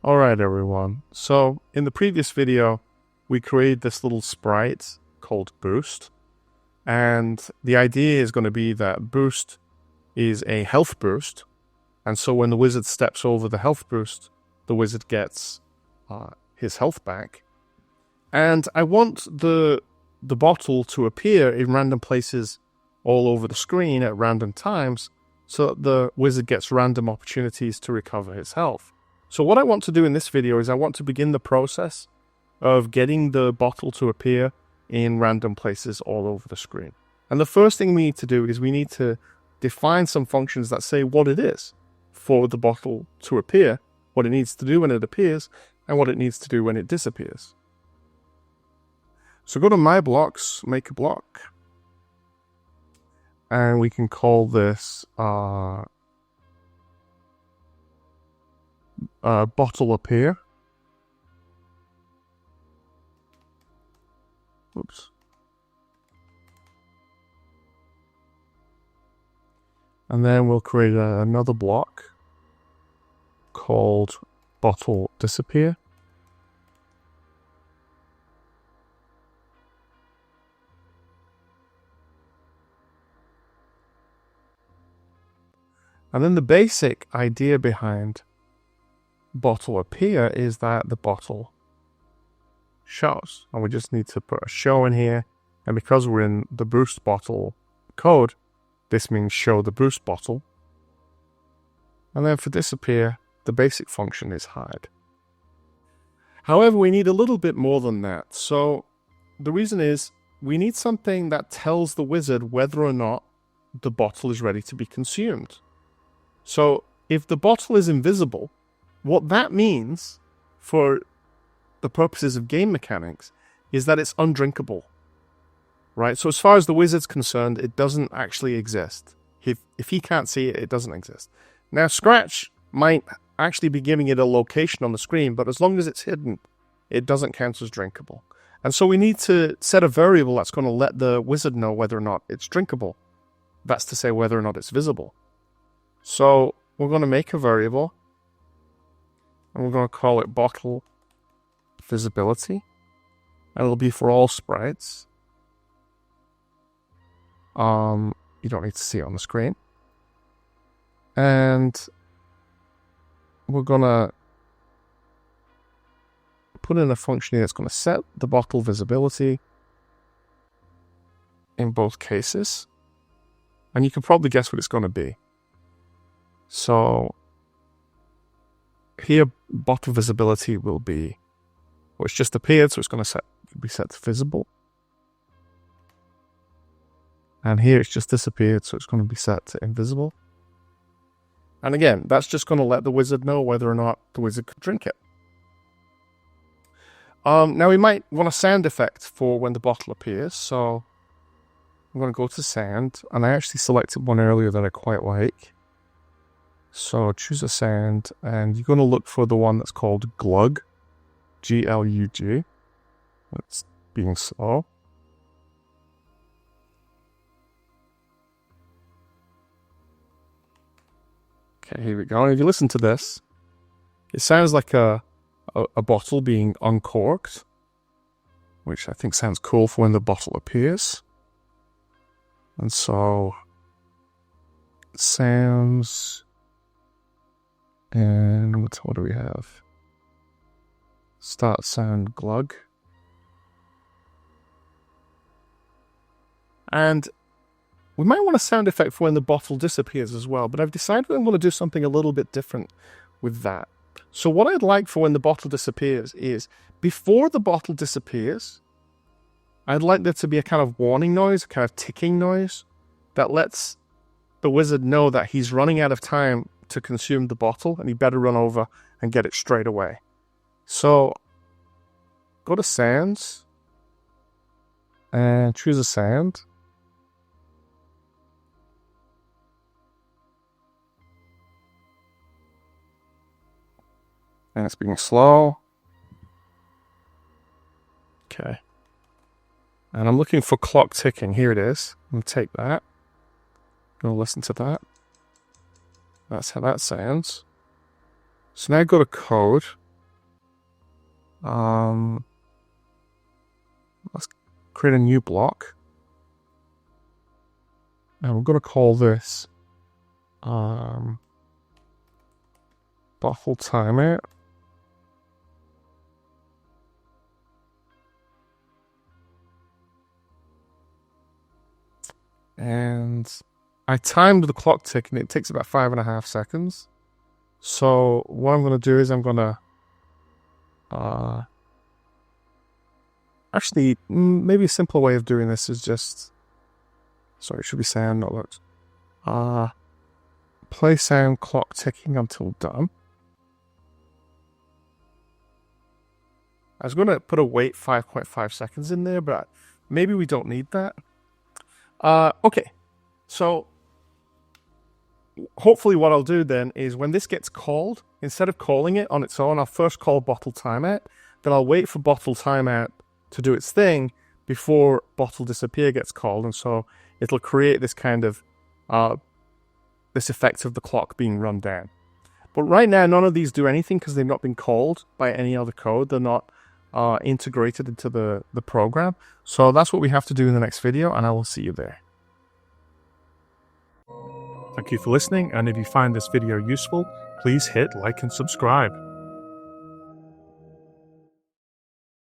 Alright everyone, so in the previous video we created this little sprite called Boost, and the idea is going to be that Boost is a health boost, and so when the wizard steps over the health boost, the wizard gets his health back. And I want the bottle to appear in random places all over the screen at random times so that the wizard gets random opportunities to recover his health. So what I want to do in this video is I want to begin the process of getting the bottle to appear in random places all over the screen. And the first thing we need to do is we need to define some functions that say what it is for the bottle to appear, what it needs to do when it appears, and what it needs to do when it disappears. So go to My Blocks, make a block, and we can call this bottle appear. Oops. And then we'll create another block called bottle disappear. And then the basic idea behind bottle appear is that the bottle shows. And we just need to put a show in here. And because we're in the boost bottle code, this means show the boost bottle. And then for disappear, the basic function is hide. However, we need a little bit more than that. So the reason is we need something that tells the wizard whether or not the bottle is ready to be consumed. So if the bottle is invisible, what that means for the purposes of game mechanics is that it's undrinkable, right? So as far as the wizard's concerned, it doesn't actually exist. If he can't see it, it doesn't exist. Now, Scratch might actually be giving it a location on the screen, but as long as it's hidden, it doesn't count as drinkable. And so we need to set a variable that's going to let the wizard know whether or not it's drinkable. That's to say whether or not it's visible. So we're going to make a variable, and we're going to call it bottle visibility, and it'll be for all sprites. You don't need to see it on the screen. And we're going to put in a function here that's going to set the bottle visibility in both cases. And you can probably guess what it's going to be. So here, bottle visibility will be, well, it's just appeared, so it's going to be set to visible. And here it's just disappeared, so it's going to be set to invisible. And again, that's just going to let the wizard know whether or not the wizard could drink it. Now we might want a sound effect for when the bottle appears, so I'm going to go to sound, and I actually selected one earlier that I quite like. So choose a sound, and you're going to look for the one that's called glug, G-L-U-G. That's being slow. Okay, here we go. And if you listen to this, it sounds like a bottle being uncorked, which I think sounds cool for when the bottle appears. And so, sounds, and what do we have? Start sound glug. And we might want a sound effect for when the bottle disappears as well, but I've decided I want to do something a little bit different with that. So what I'd like for when the bottle disappears is, before the bottle disappears, I'd like there to be a kind of warning noise, a kind of ticking noise, that lets the wizard know that he's running out of time to consume the bottle, and he better run over and get it straight away. So, go to sounds, and choose a sound. And it's being slow. Okay. And I'm looking for clock ticking. Here it is. I'm going to take that. I'm going to listen to that. That's how that sounds. So now go to code, Let's create a new block. And we're going to call this bottle timer. And I timed the clock tick, and it takes about 5.5 seconds. So what I'm going to do is I'm going to actually, maybe a simpler way of doing this is just, sorry, it should be sound, not looked. Play sound clock ticking until done. I was going to put a wait 5.5 seconds in there, but maybe we don't need that. Okay, so hopefully what I'll do then is when this gets called, instead of calling it on its own, I'll first call bottle timeout, then I'll wait for bottle timeout to do its thing before bottle disappear gets called, and so it'll create this kind of this effect of the clock being run down. But right now, none of these do anything because they've not been called by any other code. They're not integrated into the program. So that's what we have to do in the next video, and I will see you there. Thank you for listening, and if you find this video useful, please hit like and subscribe.